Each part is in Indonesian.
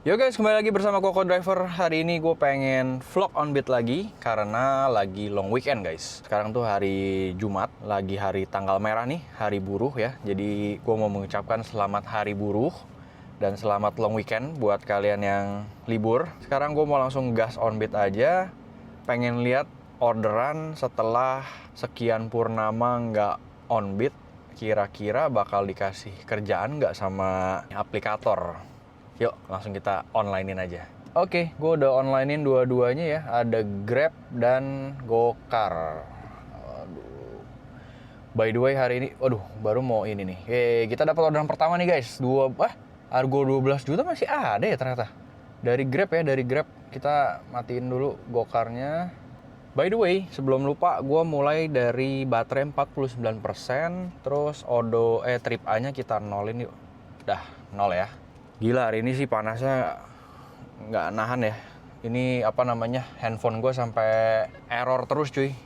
Yo guys, kembali lagi bersama Koko Driver. Hari ini gue pengen vlog on beat lagi karena lagi long weekend guys. Sekarang tuh hari Jumat, lagi hari tanggal merah nih, hari buruh ya. Jadi gue mau mengucapkan selamat hari buruh dan selamat long weekend buat kalian yang libur. Sekarang gue mau langsung gas on beat aja. Pengen lihat orderan setelah sekian purnama nggak on beat, kira-kira bakal dikasih kerjaan nggak sama aplikator. Yuk, langsung kita onlinein aja. Oke, gue udah onlinein dua-duanya ya. Ada Grab dan Gokar. Aduh. By the way, hari ini, baru mau ini nih. Kita dapat orderan pertama nih guys. Argo 12 juta masih ada ya ternyata. Dari Grab ya, dari Grab. Kita matiin dulu Gokarnya. By the way, sebelum lupa, gue mulai dari baterai 49%. Terus trip A-nya kita nolin yuk. Dah, nol ya. Gila, hari ini sih panasnya nggak nahan ya. Ini handphone gue sampai error terus cuy,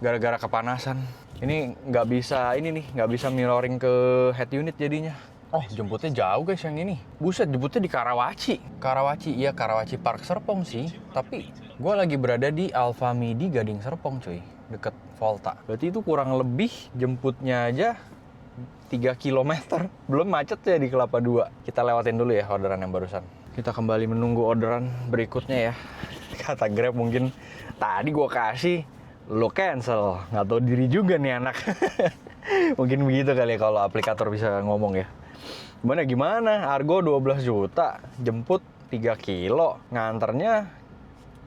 gara-gara kepanasan. Ini nggak bisa mirroring ke head unit jadinya. Oh, jemputnya jauh guys yang ini. Buset, jemputnya di Karawaci. Karawaci Park Serpong sih. Tapi gue lagi berada di Alfa Midi Gading Serpong cuy, deket Volta. Berarti itu kurang lebih jemputnya aja 3 km, belum macet ya di Kelapa 2. Kita lewatin dulu ya orderan yang barusan. Kita kembali menunggu orderan berikutnya ya. Kata Grab mungkin tadi gua kasih, lo cancel. Nggak tahu diri juga nih anak. Mungkin begitu kali ya kalau aplikator bisa ngomong ya. Gimana? Argo 12 juta, jemput 3 kilo. Nganternya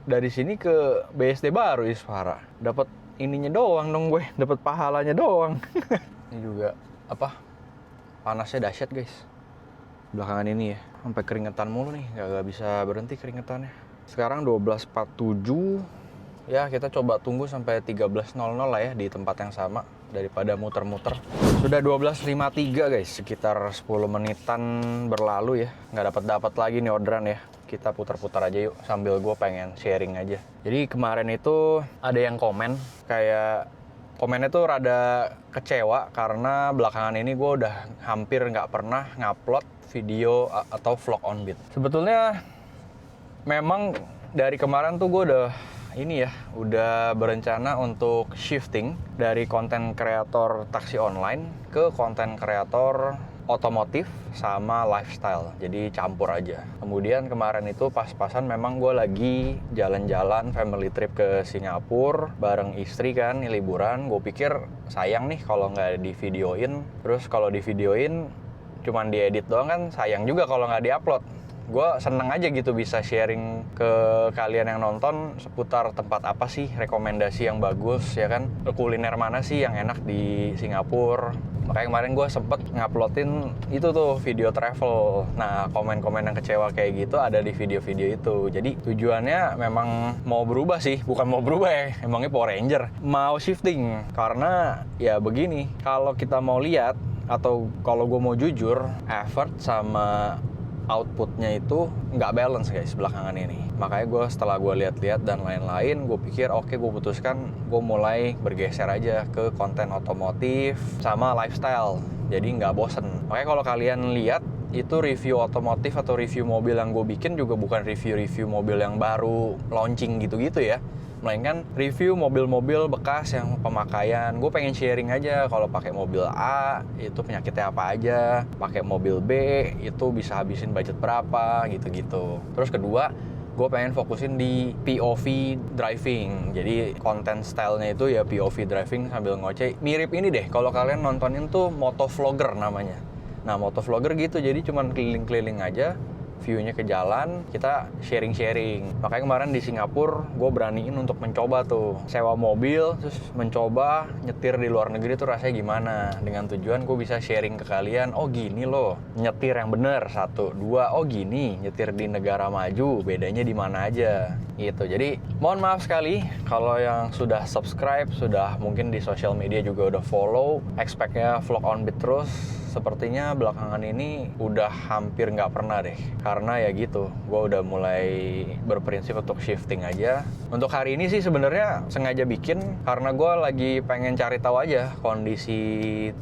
dari sini ke BSD baru Isfara. Dapat ininya doang dong gue, dapat pahalanya doang. Ini juga panasnya dahsyat guys belakangan ini ya, sampai keringetan mulu nih, gak bisa berhenti keringetannya. Sekarang 12.47 ya, kita coba tunggu sampai 13.00 lah ya di tempat yang sama daripada muter-muter. Sudah 12.53 guys, sekitar 10 menitan berlalu ya, nggak dapat lagi nih orderan ya. Kita putar-putar aja yuk sambil gue pengen sharing aja. Jadi kemarin itu ada yang komen kayak komennya tuh rada kecewa karena belakangan ini gue udah hampir nggak pernah ngupload video atau vlog on beat. Sebetulnya memang dari kemarin tuh gue udah berencana untuk shifting dari konten kreator taksi online ke konten kreator otomotif sama lifestyle, jadi campur aja. Kemudian kemarin itu pas-pasan memang gue lagi jalan-jalan family trip ke Singapura bareng istri kan, nih liburan. Gue pikir sayang nih kalau nggak di-videoin, terus kalau di-videoin cuman diedit doang kan sayang juga kalau nggak di-upload. Gue seneng aja gitu bisa sharing ke kalian yang nonton seputar tempat apa sih, rekomendasi yang bagus ya kan, kuliner mana sih yang enak di Singapura. Makanya kemarin gue sempet nguploadin itu tuh video travel. Nah, komen-komen yang kecewa kayak gitu ada di video-video itu. Jadi tujuannya memang mau berubah sih, bukan mau berubah ya, emangnya Power Ranger. Mau shifting, karena ya begini, kalau kita mau lihat atau kalau gue mau jujur, effort sama outputnya itu nggak balance guys belakangan ini. Makanya setelah gue lihat-lihat dan lain-lain, gue pikir oke, gue putuskan gue mulai bergeser aja ke konten otomotif sama lifestyle, jadi nggak bosen. Makanya kalau kalian lihat itu review otomotif atau review mobil yang gue bikin juga bukan review mobil yang baru launching gitu-gitu ya, melainkan review mobil-mobil bekas yang pemakaian. Gue pengen sharing aja kalau pakai mobil A itu penyakitnya apa aja, pakai mobil B itu bisa habisin budget berapa gitu-gitu. Terus kedua, gue pengen fokusin di POV driving. Jadi konten stylenya itu ya POV driving sambil ngoceh. Mirip ini deh kalau kalian nontonin tuh motovlogger namanya. Nah, motovlogger gitu, jadi cuman keliling-keliling aja, view-nya ke jalan, kita sharing-sharing. Makanya kemarin di Singapura, gue beraniin untuk mencoba tuh sewa mobil, terus mencoba nyetir di luar negeri tuh rasanya gimana. Dengan tujuan gue bisa sharing ke kalian, oh gini loh, nyetir yang bener, 1, 2, oh gini, nyetir di negara maju, bedanya di mana aja. Gitu, jadi mohon maaf sekali kalau yang sudah subscribe, sudah mungkin di sosial media juga udah follow, expect-nya vlog on beat terus. Sepertinya belakangan ini udah hampir nggak pernah deh, karena ya gitu, gue udah mulai berprinsip untuk shifting aja. Untuk hari ini sih sebenarnya sengaja bikin karena gue lagi pengen cari tahu aja kondisi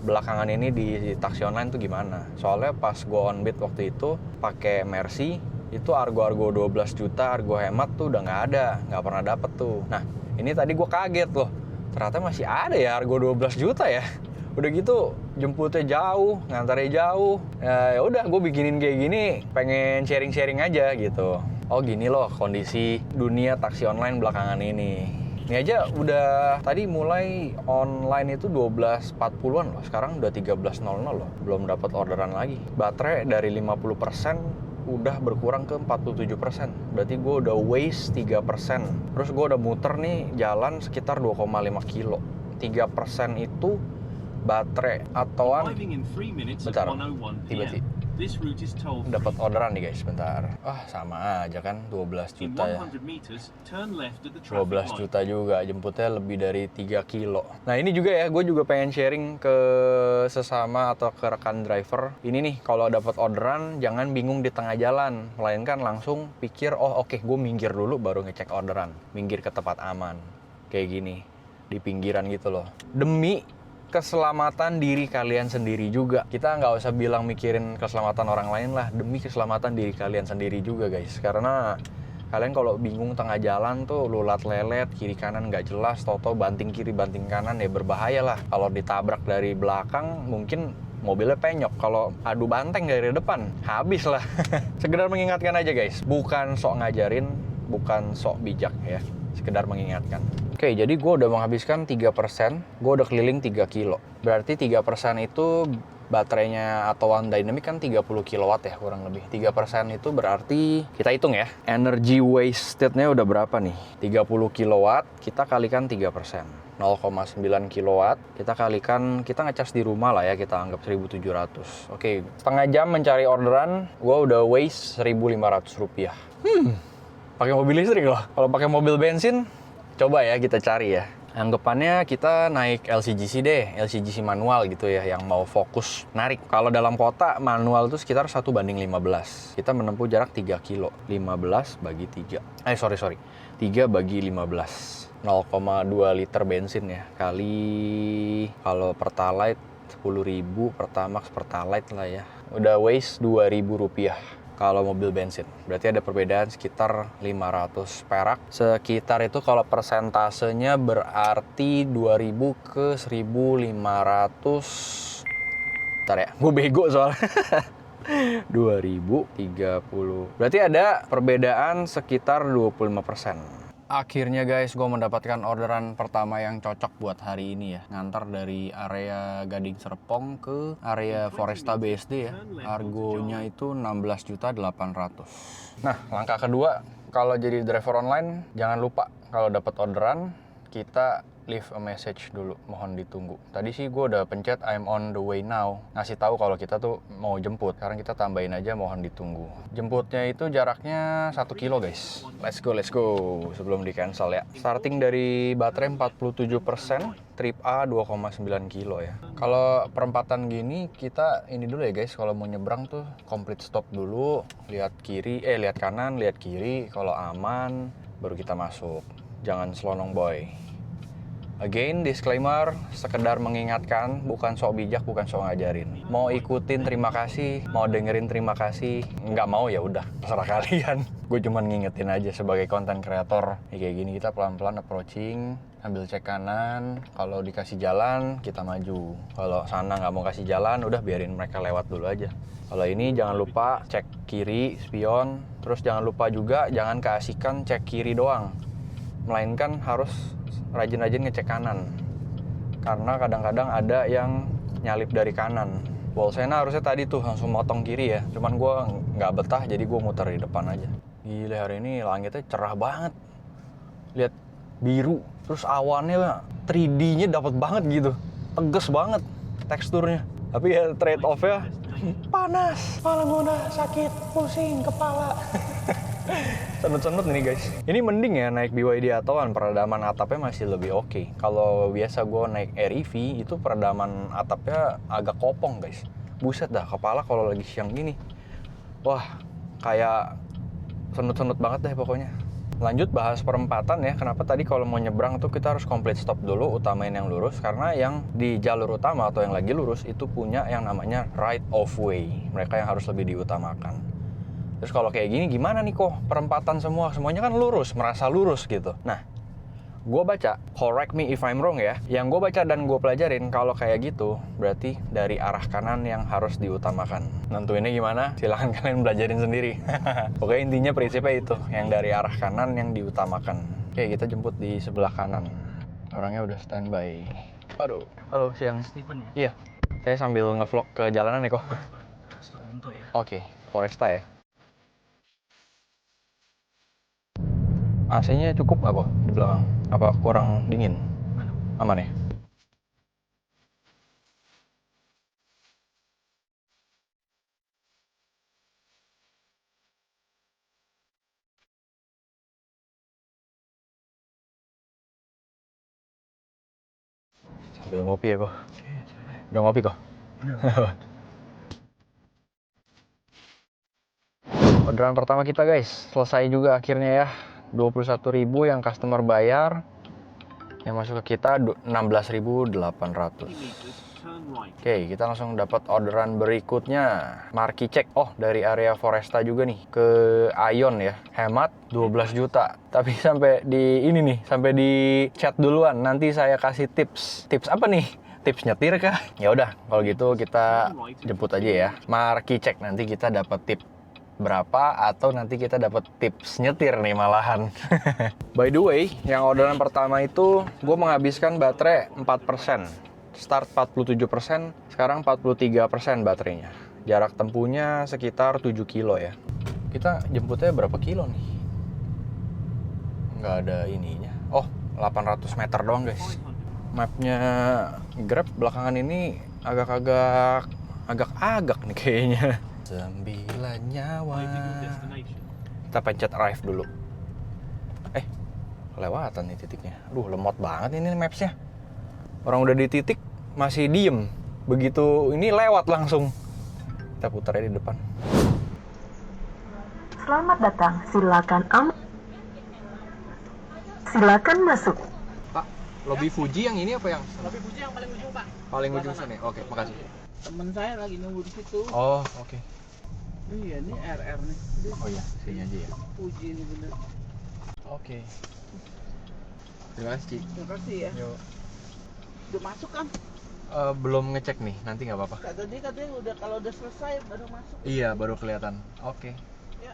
belakangan ini di taksi online tuh gimana. Soalnya pas gue on beat waktu itu pakai Mercy, Itu argo-argo 12 juta, argo hemat tuh udah nggak ada, nggak pernah dapet tuh. Nah, ini tadi gue kaget loh, ternyata masih ada ya argo 12 juta ya. Udah gitu jemputnya jauh, ngantarnya jauh. Ya udah, gue bikinin kayak gini, pengen sharing-sharing aja gitu. Oh gini loh kondisi dunia taksi online belakangan ini. Ini aja udah tadi mulai online itu 12.40-an loh. Sekarang udah 13.00 loh. Belum dapat orderan lagi. Baterai dari 50% udah berkurang ke 47%. Berarti gue udah waste 3%. Terus gue udah muter nih jalan sekitar 2,5 kilo. 3% itu baterai atauan. Bentar, tiba-tiba dapat orderan nih guys, bentar. Sama aja kan, 12 juta ya. 12 juta juga, jemputnya lebih dari 3 kilo. Nah ini juga ya, gue juga pengen sharing ke sesama atau ke rekan driver. Ini nih, kalau dapat orderan jangan bingung di tengah jalan, melainkan langsung pikir, oh oke, gue minggir dulu baru ngecek orderan. Minggir ke tempat aman, kayak gini, di pinggiran gitu loh. Demi keselamatan diri kalian sendiri juga. Kita nggak usah bilang mikirin keselamatan orang lain lah, demi keselamatan diri kalian sendiri juga guys. Karena kalian kalau bingung tengah jalan tuh lulat lelet, kiri kanan nggak jelas, toto banting kiri banting kanan, ya berbahaya lah. Kalau ditabrak dari belakang mungkin mobilnya penyok, kalau adu banteng dari depan habis lah. Sekedar mengingatkan aja guys, bukan sok ngajarin, bukan sok bijak ya, sekedar mengingatkan. Oke, jadi gue udah menghabiskan 3%, gue udah keliling 3 kilo. Berarti 3% itu baterainya atau One Dynamic kan 30 kW ya kurang lebih. 3% itu berarti, kita hitung ya, energy wasted-nya udah berapa nih? 30 kW, kita kalikan 3%. 0,9 kW, kita kalikan, kita ngecas di rumah lah ya, kita anggap 1.700. Oke, setengah jam mencari orderan, gue udah waste 1.500 rupiah. Pakai mobil listrik loh. Kalau pakai mobil bensin, coba ya kita cari ya. Anggapannya kita naik LCGC deh, LCGC manual gitu ya, yang mau fokus narik. Kalau dalam kota, manual itu sekitar 1:15. Kita menempuh jarak 3 kilo. 15 bagi 3. 3 bagi 15. 0,2 liter bensin ya. Kali, kalau Pertalite 10.000, Pertamax Pertalite lah ya. Udah waste 2.000 rupiah. Kalau mobil bensin, berarti ada perbedaan sekitar 500 perak. Sekitar itu kalau persentasenya berarti 2000 ke 1500. Bentar ya, gue bego soalnya. 2030. Berarti ada perbedaan sekitar 25%. Akhirnya guys, gue mendapatkan orderan pertama yang cocok buat hari ini ya. Ngantar dari area Gading Serpong ke area Foresta BSD ya. Argonya itu 16.800.000. Nah, langkah kedua, kalau jadi driver online, jangan lupa kalau dapat orderan, kita leave a message dulu, mohon ditunggu. Tadi sih gue udah pencet I'm on the way now, ngasih tahu kalau kita tuh mau jemput. Sekarang kita tambahin aja mohon ditunggu. Jemputnya itu jaraknya 1 kilo guys. Let's go, sebelum di cancel ya. Starting dari baterai 47%, trip A 2,9 kilo ya. Kalau perempatan gini, kita ini dulu ya guys, kalau mau nyebrang tuh complete stop dulu, lihat kanan, lihat kiri, kalau aman baru kita masuk. Jangan selonong boy. Again, disclaimer, sekedar mengingatkan, bukan sok bijak, bukan sok ngajarin. Mau ikutin terima kasih, mau dengerin terima kasih, nggak mau ya udah, terserah kalian. Gue cuman ngingetin aja sebagai konten kreator. Kayak gini kita pelan-pelan approaching, ambil cek kanan, kalau dikasih jalan kita maju. Kalau sana nggak mau kasih jalan, udah biarin mereka lewat dulu aja. Kalau ini jangan lupa cek kiri, spion, terus jangan lupa juga jangan keasikan cek kiri doang. Melainkan harus rajin-rajin ngecek kanan, karena kadang-kadang ada yang nyalip dari kanan. Bolsena harusnya tadi tuh langsung motong kiri ya, cuman gue nggak betah jadi gue muter di depan aja. Gila, hari ini langitnya cerah banget, lihat biru, terus awannya 3D-nya dapet banget gitu, tegas banget teksturnya. Tapi ya trade off-nya panas, malah udah sakit, pusing kepala. Senut-senut nih guys. Ini mending ya naik BYD Atauan, peredaman atapnya masih lebih oke. Kalau biasa gue naik REV, itu peredaman atapnya agak kopong guys. Buset dah, kepala kalau lagi siang gini, wah kayak senut-senut banget deh pokoknya. Lanjut bahas perempatan ya. Kenapa tadi kalau mau nyebrang tuh kita harus complete stop dulu, utamain yang lurus. Karena yang di jalur utama atau yang lagi lurus itu punya yang namanya right of way. Mereka yang harus lebih diutamakan. Terus kalau kayak gini gimana nih kok perempatan semuanya kan lurus, merasa lurus gitu. Nah, gue baca, correct me if I'm wrong ya, yang gue baca dan gue pelajarin kalau kayak gitu berarti dari arah kanan yang harus diutamakan. Nentuinnya gimana? Silahkan kalian belajarin sendiri. Pokoknya intinya prinsipnya itu, yang dari arah kanan yang diutamakan. Oke, kita jemput di sebelah kanan. Orangnya udah standby. Aduh, halo siang. Steven ya? Iya, saya sambil ngevlog ke jalanan nih kok. Untuk ya? Oke, Foresta ya. AC-nya cukup nggak kok di belakang? Apa kurang dingin? Aman ya? Sambil ngopi ya kok. Udah ngopi kok? Orderan pertama kita guys, selesai juga akhirnya ya. 21.000 yang customer bayar. Yang masuk ke kita 16.800. Oke, kita langsung dapat orderan berikutnya. Marki cek. Oh, dari area Foresta juga nih ke Ion ya. Hemat 12 juta. Tapi sampai di ini nih, sampai di chat duluan. Nanti saya kasih tips. Tips apa nih? Tips nyetir kah? Ya udah, kalau gitu kita jemput aja ya. Marki cek, nanti kita dapat tip berapa atau nanti kita dapat tips nyetir nih malahan. By the way, yang orderan pertama itu gue menghabiskan baterai 4%. Start 47%, sekarang 43% baterainya. Jarak tempuhnya sekitar 7 kilo ya. Kita jemputnya berapa kilo nih? Nggak ada ininya. Oh, 800 meter doang guys. Mapnya Grab belakangan ini agak-agak nih kayaknya. 9 nyawa. Kita pencet arrive dulu. Kelewatan nih titiknya. Aduh, lemot banget ini mapsnya. Orang udah di titik masih diem. Begitu ini lewat langsung. Kita putar di depan. Selamat datang, silakan masuk. Pak, lobby Fuji yang ini apa yang? Lobby Fuji yang paling ujung, Pak. Paling ujung sana. Oke, makasih. Temen saya lagi nunggu di situ. Oh, oke. Iya, ini RR nih. Oh iya, sini aja ya. Fuji ini bener. Oke. Terima kasih, Ci. Terima kasih ya. Yuk. Udah masuk kan? Belum ngecek nih, nanti nggak apa-apa. Tadi katanya udah kalau udah selesai baru masuk. Iya, baru kelihatan. Oke. Ya.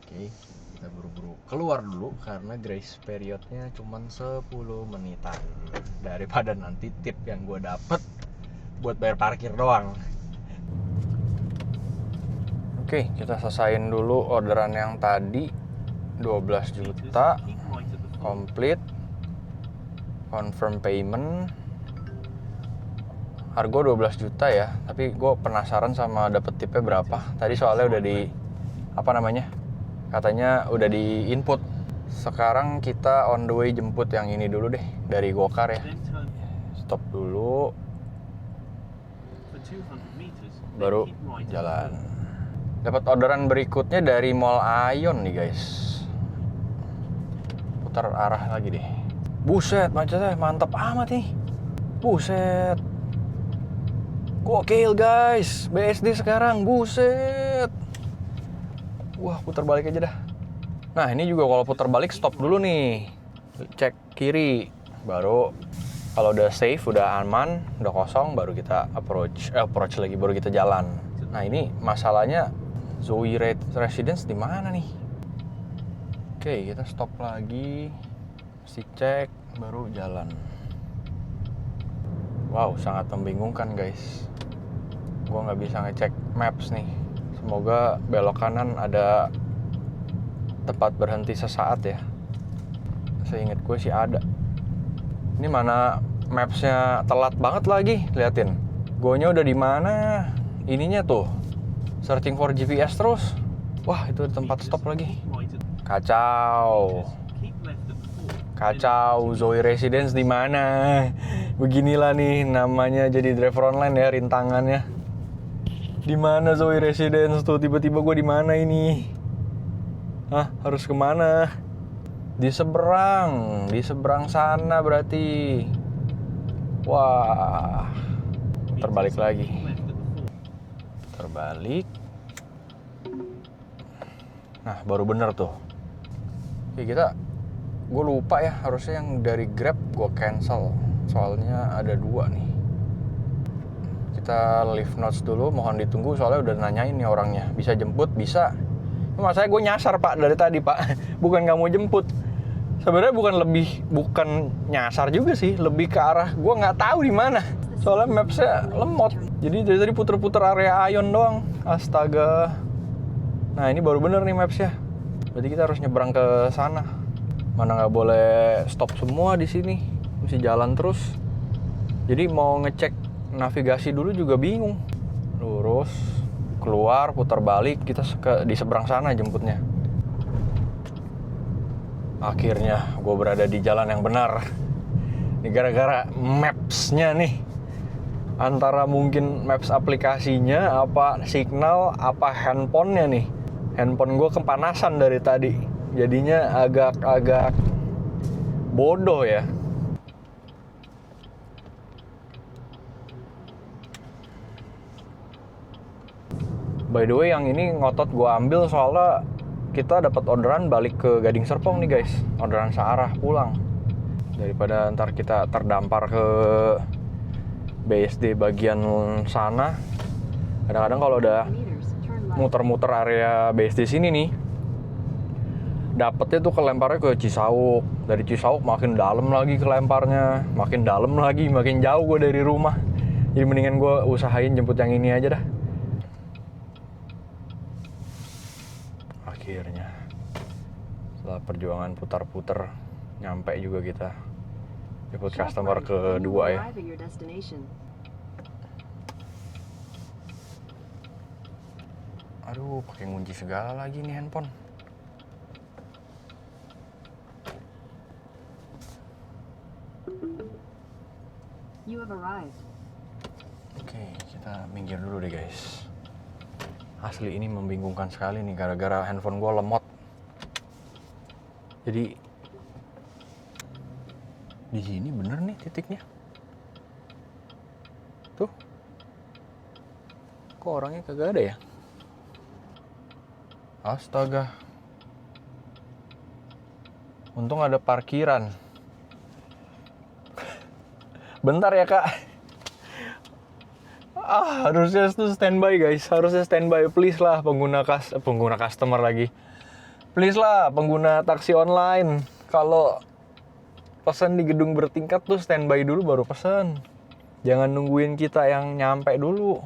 Oke, kita buru-buru keluar dulu karena grace periodnya cuma 10 menitan. Daripada nanti tip yang gue dapet buat bayar parkir doang. Oke, kita selesain dulu orderan yang tadi. 12 juta complete, confirm payment. Harga 12 juta ya, tapi gue penasaran sama dapet tipnya berapa. Tadi soalnya udah di apa namanya, katanya udah di input. Sekarang kita on the way jemput yang ini dulu deh, dari Gokar ya. Stop dulu, baru jalan. Dapat orderan berikutnya dari Mall Ion nih guys. Putar arah lagi deh. Buset, macetnya mantap amat nih. Buset. Gokil guys, BSD sekarang, buset. Wah, putar balik aja dah. Nah, ini juga kalau putar balik stop dulu nih. Cek kiri. Baru kalau udah safe, udah aman, udah kosong, baru kita approach lagi, baru kita jalan. Nah, ini masalahnya Zoe Residence di mana nih? Oke, kita stop lagi. Mesti cek, baru jalan. Wow, sangat membingungkan guys. Gua nggak bisa ngecek maps nih. Semoga belok kanan ada tempat berhenti sesaat ya. Seingat gue sih ada. Ini mana mapsnya telat banget lagi, liatin. Gonya udah di mana? Ininya tuh, searching for GPS terus. Wah, itu tempat stop lagi. Kacau. Kacau, Zoe Residence di mana? Beginilah nih namanya jadi driver online ya, rintangannya. Di mana Zoe Residence tuh? Tiba-tiba gue di mana ini? Hah, harus kemana? Di seberang sana berarti. Wah, terbalik lagi. Terbalik. Nah, baru bener tuh. Oke, gue lupa ya, harusnya yang dari Grab gue cancel. Soalnya ada 2 nih. Kita leave notes dulu, mohon ditunggu soalnya udah nanyain nih orangnya. Bisa jemput, bisa. Cuma saya gue nyasar Pak dari tadi Pak. Bukan nggak mau jemput. Sebenarnya bukan nyasar juga sih, lebih ke arah gue nggak tahu di mana. Soalnya mapsnya lemot. Jadi dari tadi puter-puter area Ion doang. Astaga. Nah ini baru bener nih mapsnya. Berarti kita harus nyebrang ke sana. Mana nggak boleh stop semua di sini. Mesti jalan terus. Jadi mau ngecek navigasi dulu juga bingung. Lurus, keluar, putar balik, kita di seberang sana jemputnya. Akhirnya gue berada di jalan yang benar. Ini gara-gara maps-nya nih. Antara mungkin maps aplikasinya, apa signal, apa handphonenya nih. Handphone gue kepanasan dari tadi. Jadinya agak bodoh ya. By the way, yang ini ngotot gue ambil soalnya kita dapat orderan balik ke Gading Serpong nih guys. Orderan searah pulang. Daripada ntar kita terdampar ke BSD bagian sana. Kadang-kadang kalau udah muter-muter area BSD sini nih, dapetnya tuh kelemparnya ke Cisauk. Dari Cisauk makin dalam lagi kelemparnya. Makin dalam lagi, makin jauh gue dari rumah. Jadi mendingan gue usahain jemput yang ini aja dah. Akhirnya setelah perjuangan putar-putar nyampe juga kita jemput customer kedua ya. Aduh, pakai ngunci segala lagi nih handphone. You have arrived. Oke, kita minggir dulu deh guys. Asli ini membingungkan sekali nih gara-gara handphone gue lemot. Jadi di sini bener nih titiknya. Tuh. Kok orangnya kagak ada ya? Astaga. Untung ada parkiran. Bentar ya kak. Harusnya tuh standby guys, harusnya standby. Please lah pengguna customer lagi. Please lah pengguna taksi online. Kalau pesan di gedung bertingkat tuh standby dulu baru pesan. Jangan nungguin kita yang nyampe dulu.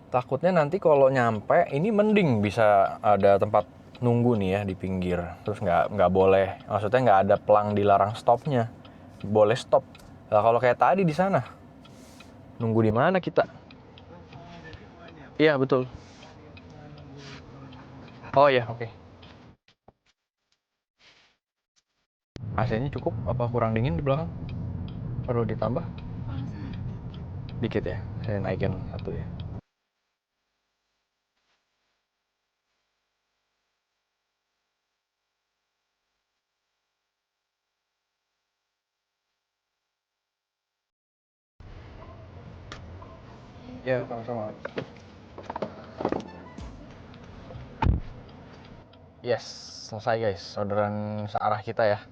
Takutnya nanti kalau nyampe ini mending bisa ada tempat nunggu nih ya di pinggir. Terus nggak boleh, maksudnya nggak ada pelang dilarang stopnya. Boleh stop. Lah kalau kayak tadi di sana, nunggu di mana kita? Iya betul. Oh iya, oke. AC-nya cukup apa kurang dingin di belakang? Perlu ditambah? Dikit ya, saya naikin satu ya. Ya, sama-sama. Yes, selesai guys. Orderan searah kita ya.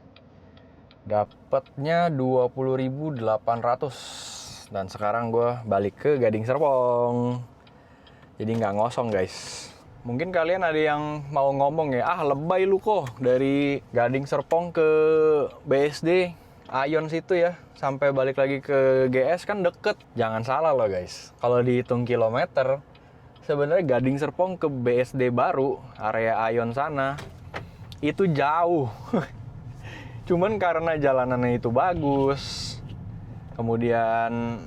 Dapatnya 20.800. Dan sekarang gue balik ke Gading Serpong. Jadi nggak ngosong guys. Mungkin kalian ada yang mau ngomong ya, lebay lu kok dari Gading Serpong ke BSD Ion situ ya, sampai balik lagi ke GS kan deket. Jangan salah loh guys, kalau dihitung kilometer, sebenarnya Gading Serpong ke BSD baru, area Ion sana, itu jauh. Cuman karena jalanannya itu bagus, kemudian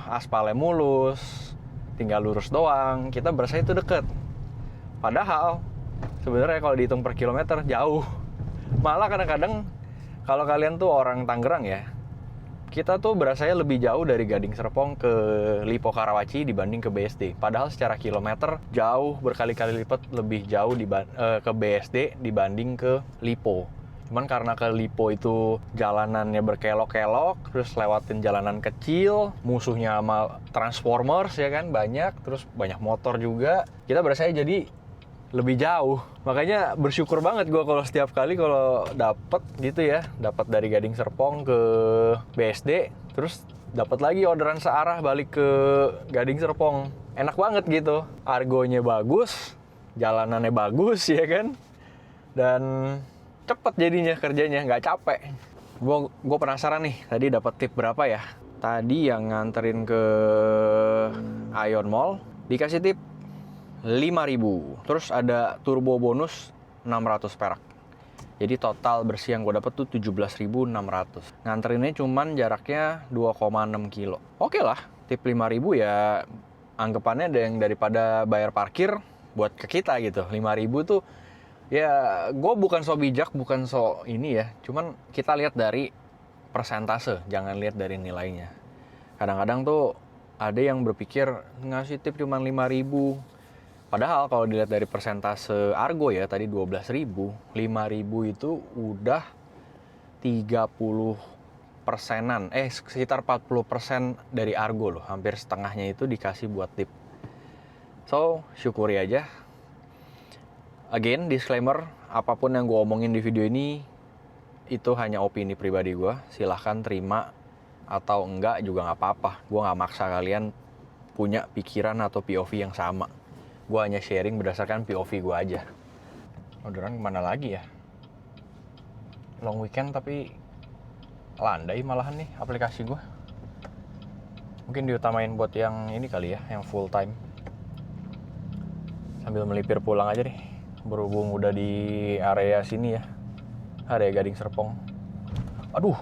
aspalnya mulus, tinggal lurus doang, kita berasa itu deket. Padahal sebenarnya kalau dihitung per kilometer jauh. Malah kadang-kadang kalau kalian tuh orang Tangerang ya, kita tuh berasanya lebih jauh dari Gading Serpong ke Lipo Karawaci dibanding ke BSD. Padahal secara kilometer jauh berkali-kali lipat lebih jauh ke BSD dibanding ke Lipo. Cuman karena ke Lipo itu jalanannya berkelok-kelok, terus lewatin jalanan kecil, musuhnya sama Transformers ya kan banyak, terus banyak motor juga. Kita berasanya jadi lebih jauh. Makanya bersyukur banget gue kalau setiap kali kalau dapet gitu ya, dapat dari Gading Serpong ke BSD, terus dapat lagi orderan searah balik ke Gading Serpong. Enak banget gitu. Argonya bagus, jalanannya bagus ya kan, dan cepet jadinya kerjanya, nggak capek. Gue penasaran nih, tadi dapat tip berapa ya? Tadi yang nganterin ke Ion Mall dikasih tip 5.000. Terus ada turbo bonus 600 perak. Jadi total bersih yang gue dapet tuh 17.600. Nganterinnya cuman jaraknya 2,6 kilo. Oke lah, tip 5.000 ya anggapannya ada yang daripada bayar parkir buat ke kita gitu. 5.000 tuh ya gue bukan so bijak, bukan so ini ya. Cuman kita lihat dari persentase, jangan lihat dari nilainya. Kadang-kadang tuh ada yang berpikir ngasih tip cuma 5.000. Padahal kalau dilihat dari persentase Argo ya, tadi 12.000, 5.000 itu udah 30%-an, sekitar 40% dari Argo loh. Hampir setengahnya itu dikasih buat tip. So, syukuri aja. Again, disclaimer, apapun yang gue omongin di video ini, itu hanya opini pribadi gue. Silahkan terima atau enggak juga nggak apa-apa. Gue nggak maksa kalian punya pikiran atau POV yang sama. Gue hanya sharing berdasarkan POV gue aja. Orderan kemana lagi ya? Long weekend tapi landai malahan nih aplikasi gue. Mungkin diutamain buat yang ini kali ya, yang full time. Sambil melipir pulang aja deh. Berhubung udah di area sini ya, area Gading Serpong. Aduh,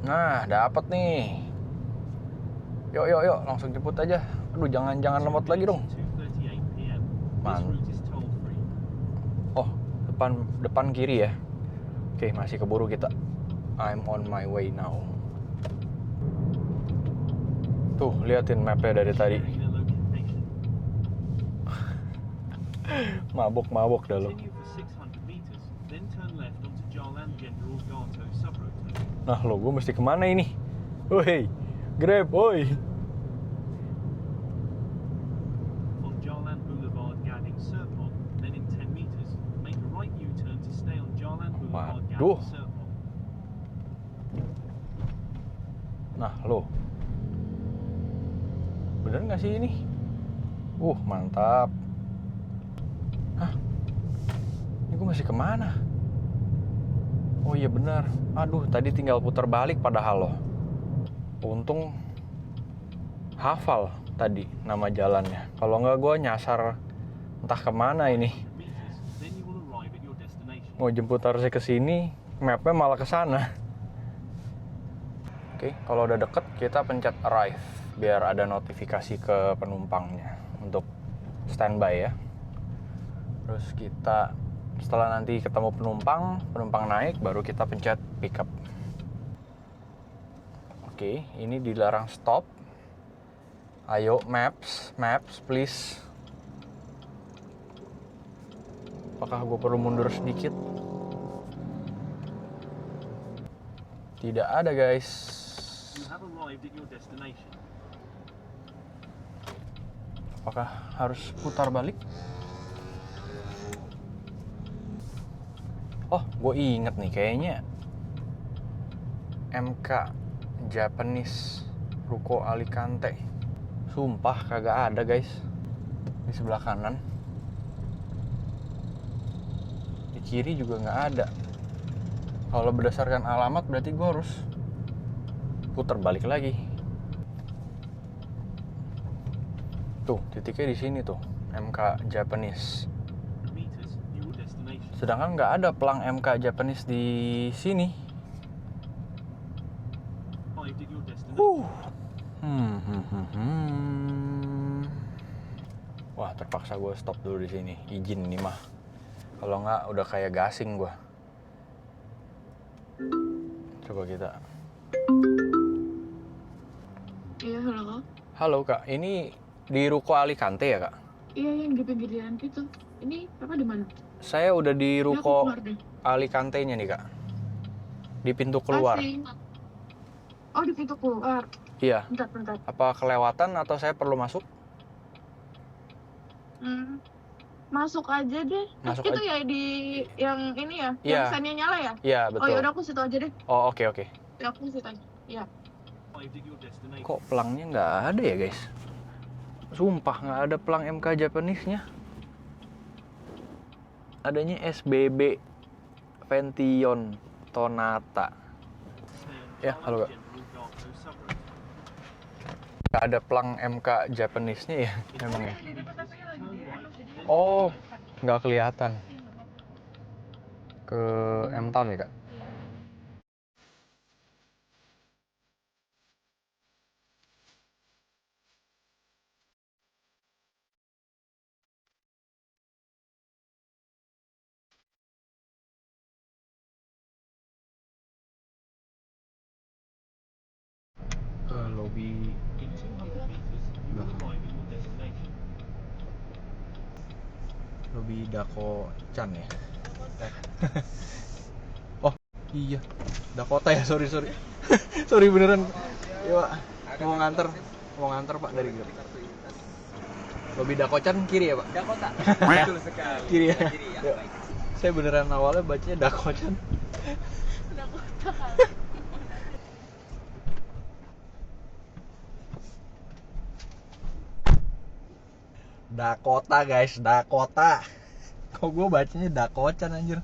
nah dapet nih. Yuk, langsung jemput aja. Aduh, jangan lemot lagi dong. Oh, depan kiri ya. Oke, masih keburu kita. I'm on my way now. Tuh, liatin mapnya dari tadi. Mabok dah lo. Nah lo, gue mesti kemana ini? Woi, Grab, woi. Waduh. Nah lo, bener nggak sih ini? Mantap. Hah? Ini gue masih kemana? Oh iya benar. Aduh, tadi tinggal putar balik padahal loh. Untung hafal tadi nama jalannya. Kalau nggak gue nyasar entah kemana ini. Mau jemput harusnya ke sini, mapnya malah ke sana. Oke, kalau udah deket kita pencet arrive biar ada notifikasi ke penumpangnya untuk standby ya. Terus kita setelah nanti ketemu penumpang naik baru kita pencet pick up. Oke, ini dilarang stop. Ayo maps please. Apakah gue perlu mundur sedikit? Tidak ada guys. Apakah harus putar balik? Oh, gue inget nih kayaknya MK Japanese Ruko Alicante. Sumpah kagak ada guys. Di sebelah kanan. Di kiri juga nggak ada. Kalau berdasarkan alamat berarti gue harus putar balik lagi. Tuh, titiknya di sini tuh, MK Japanese. Sedangkan nggak ada pelang MK Japanese di sini. Wah, terpaksa gue stop dulu di sini. Izin nih mah. Kalau nggak udah kayak gasing gue. Coba kita. Iya, halo. Halo kak, ini di Ruko Alicante ya kak? Iya, yang di pinggir jalan itu. Ini Bapak di mana? Saya udah di Ini aku Ruko keluar deh. Alicante-nya nih kak. Di pintu keluar. Passing. Oh, di pintu keluar. Iya. Bentar. Apa kelewatan atau saya perlu masuk? Masuk aja deh. Masuk Itu aja. ya di yang ini ya, Iya. yang sennya nyala ya? Iya, Oh betul. yaudah aku situ aja deh. Oh, oke. Ya aku situ aja. Iya. Kok pelangnya nggak ada ya, guys? Sumpah nggak ada pelang MK Japanese-nya. Adanya SBB Vention Tonata. Ya, halo Kak. Nggak ada pelang MK Japanese-nya ya, emang ya? Oh, nggak kelihatan. Ke M-Town ya, Kak? Ke lobby lobby Dako Chan ya. Oh iya, Dakota ya, sorry sorry beneran. Ya Pak, mau nganter Pak dari Grab. Lobby Dako Chan kiri ya Pak? Dakota. Betul sekali. Kiri ya. Kiri ya. Yuk. Saya beneran awalnya bacanya Dako Chan. Dakota guys, Dakota. Kok gue bacanya Dakochan anjir.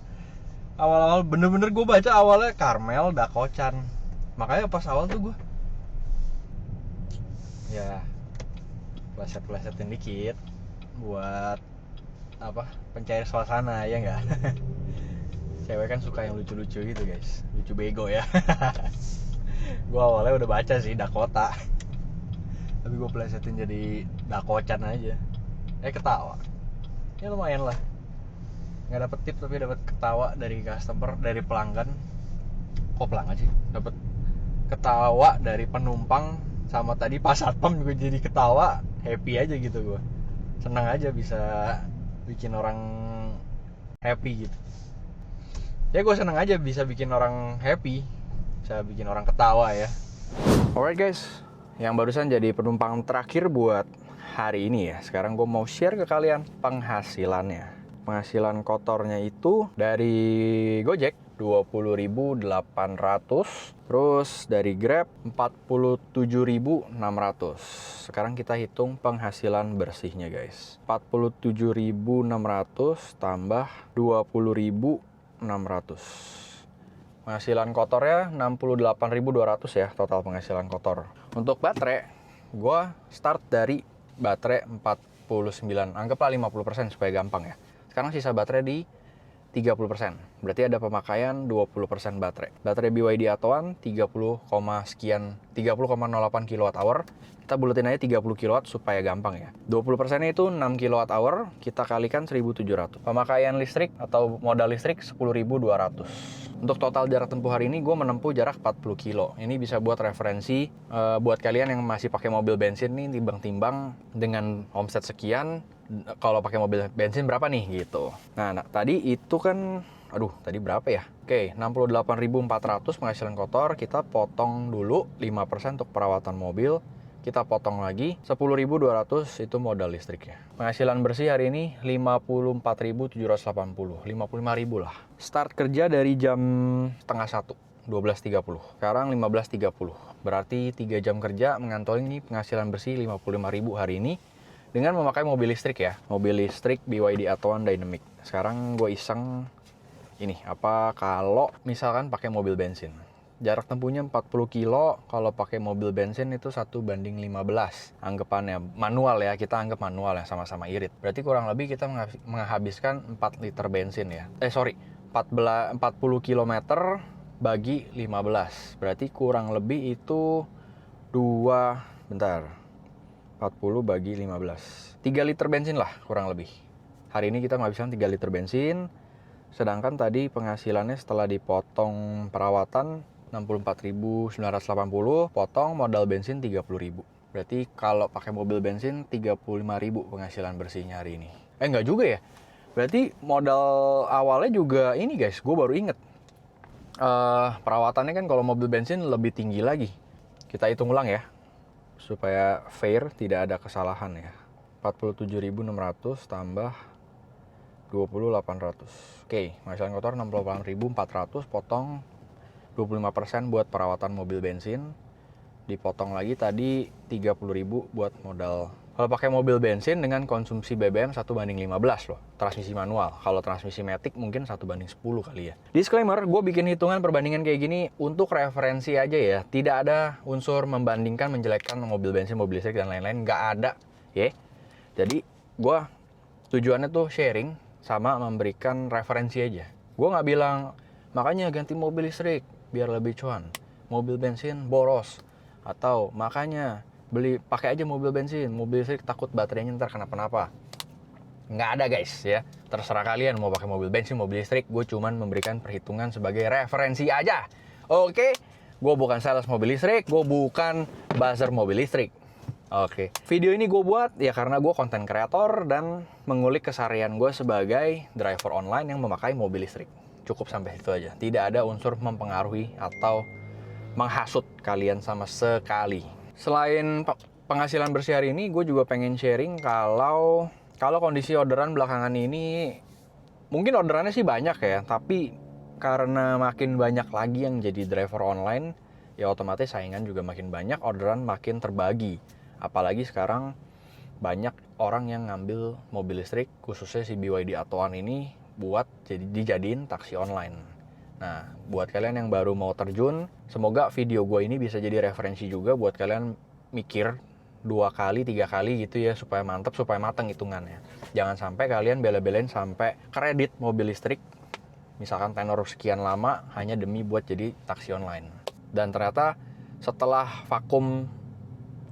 Awal-awal bener-bener gue baca awalnya Carmel Dakochan. Makanya pas awal tuh gue ya pleset-plesetin dikit buat apa? Pencair suasana ya enggak? Cewek kan suka yang lucu-lucu gitu guys. Lucu bego ya. Gue awalnya udah baca sih Dakota. Tapi gue plesetin jadi Dakochan aja. Ketawa. Ya lumayan lah. Nggak dapet tip tapi dapat ketawa dari customer, dari pelanggan. Kok pelanggan sih? Dapat ketawa dari penumpang, sama tadi pas satpam juga jadi ketawa, happy aja gitu gue. Senang aja bisa bikin orang happy gitu. Ya gue senang aja bisa bikin orang happy, bisa bikin orang ketawa ya. Alright guys, yang barusan jadi penumpang terakhir buat hari ini ya. Sekarang gue mau share ke kalian penghasilannya. Penghasilan kotornya itu dari Gojek 20.800, terus dari Grab 47.600. Sekarang kita hitung penghasilan bersihnya guys. 47.600 tambah 20.600. Penghasilan kotornya 68.200 ya, total penghasilan kotor. Untuk baterai, gue start dari baterai 49, anggaplah 50% supaya gampang ya. Sekarang sisa baterai di 30%. Berarti ada pemakaian 20% baterai. Baterai BYD Attoan 30,08 kWh. Kita buletin aja 30 kW supaya gampang ya. 20% itu 6 kWh, kita kalikan 1.700. Pemakaian listrik atau modal listrik 10.200. Untuk total jarak tempuh hari ini gue menempuh jarak 40 kilo. Ini bisa buat referensi buat kalian yang masih pakai mobil bensin nih, timbang-timbang dengan omset sekian, kalau pakai mobil bensin berapa nih gitu. Nah, tadi itu kan tadi berapa ya? Oke, 68.400 penghasilan kotor, kita potong dulu 5% untuk perawatan mobil. Kita potong lagi 10.200 itu modal listriknya. Penghasilan bersih hari ini 54.780, 55.000 lah. Start kerja dari jam setengah 1, 12.30. Sekarang 15.30. Berarti 3 jam kerja mengantongi penghasilan bersih 55.000 hari ini dengan memakai mobil listrik ya. Mobil listrik BYD Attoan Dynamic. Sekarang gue iseng ini apa kalau misalkan pakai mobil bensin. Jarak tempuhnya 40 kilo, kalau pakai mobil bensin itu 1:15. Anggapannya manual ya, kita anggap manual ya, sama-sama irit. Berarti kurang lebih kita menghabiskan 4 liter bensin ya. 40 km bagi 15. Berarti kurang lebih itu 40 bagi 15. 3 liter bensin lah kurang lebih. Hari ini kita menghabiskan 3 liter bensin. Sedangkan tadi penghasilannya setelah dipotong perawatan 64.980, potong modal bensin 30.000. Berarti kalau pakai mobil bensin 35.000 penghasilan bersihnya hari ini. Enggak juga ya. Berarti modal awalnya juga ini guys, gue baru inget. Perawatannya kan kalau mobil bensin lebih tinggi lagi. Kita hitung ulang ya, supaya fair, tidak ada kesalahan ya. 47.600 tambah 20.800. Oke, penghasilan kotor 68.400, potong 25% buat perawatan mobil bensin. Dipotong lagi tadi 30.000 buat modal. Kalau pakai mobil bensin dengan konsumsi BBM 1:15 loh, transmisi manual. Kalau transmisi matic mungkin 1:10 kali ya. Disclaimer, gue bikin hitungan perbandingan kayak gini untuk referensi aja ya. Tidak ada unsur membandingkan, menjelekkan mobil bensin, mobil listrik, dan lain-lain. Nggak ada, ya. Jadi, gue tujuannya tuh sharing sama memberikan referensi aja. Gue nggak bilang, makanya ganti mobil listrik biar lebih cuan. Mobil bensin boros. Atau makanya pakai aja mobil bensin, mobil listrik takut baterainya ntar kenapa-napa. Nggak ada guys ya, terserah kalian mau pakai mobil bensin, mobil listrik. Gue cuman memberikan perhitungan sebagai referensi aja. Oke, gue bukan sales mobil listrik, gue bukan buzzer mobil listrik. Oke, video ini gue buat ya karena gue konten kreator dan mengulik keseharian gue sebagai driver online yang memakai mobil listrik. Cukup sampai situ aja, tidak ada unsur mempengaruhi atau menghasut kalian sama sekali. Selain penghasilan bersih hari ini, gue juga pengen sharing kalau kondisi orderan belakangan ini, mungkin orderannya sih banyak ya, tapi karena makin banyak lagi yang jadi driver online, ya otomatis saingan juga makin banyak, orderan makin terbagi. Apalagi sekarang banyak orang yang ngambil mobil listrik, khususnya si BYD Attoan ini, buat dijadiin taksi online. Nah, buat kalian yang baru mau terjun, semoga video gue ini bisa jadi referensi juga buat kalian mikir 2 kali, 3 kali gitu ya, supaya mantep, supaya mateng hitungannya. Jangan sampai kalian bela-belain sampai kredit mobil listrik, misalkan tenor sekian lama, hanya demi buat jadi taksi online. Dan ternyata setelah vakum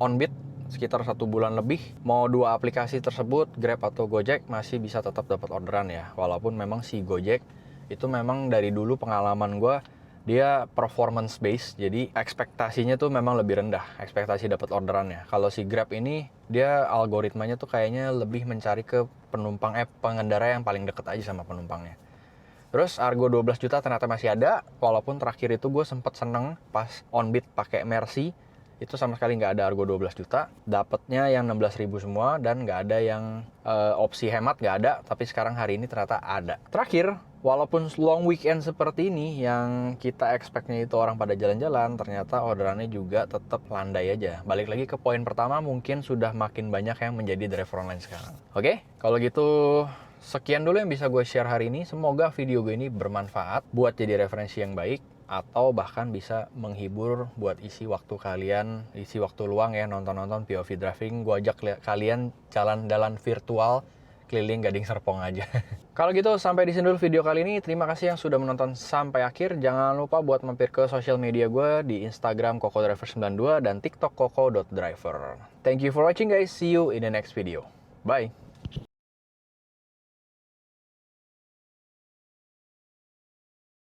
Onbit, sekitar 1 bulan lebih, mau 2 aplikasi tersebut, Grab atau Gojek, masih bisa tetap dapat orderan ya. Walaupun memang si Gojek itu memang dari dulu pengalaman gue, dia performance based, jadi ekspektasinya tuh memang lebih rendah, ekspektasi dapat orderannya. Kalau si Grab ini, dia algoritmanya tuh kayaknya lebih mencari ke pengendara yang paling deket aja sama penumpangnya. Terus Argo 12 juta ternyata masih ada, walaupun terakhir itu gue sempet seneng pas Onbit pakai Mercy, itu sama sekali nggak ada Argo 12 juta, dapetnya yang 16.000 semua, dan nggak ada yang opsi hemat, nggak ada, tapi sekarang hari ini ternyata ada. Terakhir, walaupun long weekend seperti ini, yang kita expect-nya itu orang pada jalan-jalan, ternyata orderannya juga tetap landai aja. Balik lagi ke poin pertama, mungkin sudah makin banyak yang menjadi driver online sekarang. Oke, kalau gitu sekian dulu yang bisa gue share hari ini. Semoga video gue ini bermanfaat buat jadi referensi yang baik, atau bahkan bisa menghibur buat isi waktu kalian, isi waktu luang ya, nonton-nonton POV driving. Gue ajak kalian jalan-jalan virtual keliling Gading Serpong aja. Kalau gitu sampai di sini dulu video kali ini. Terima kasih yang sudah menonton sampai akhir. Jangan lupa buat mampir ke sosial media gue di Instagram KokoDriver92 dan TikTok koko.driver. Thank you for watching guys. See you in the next video. Bye.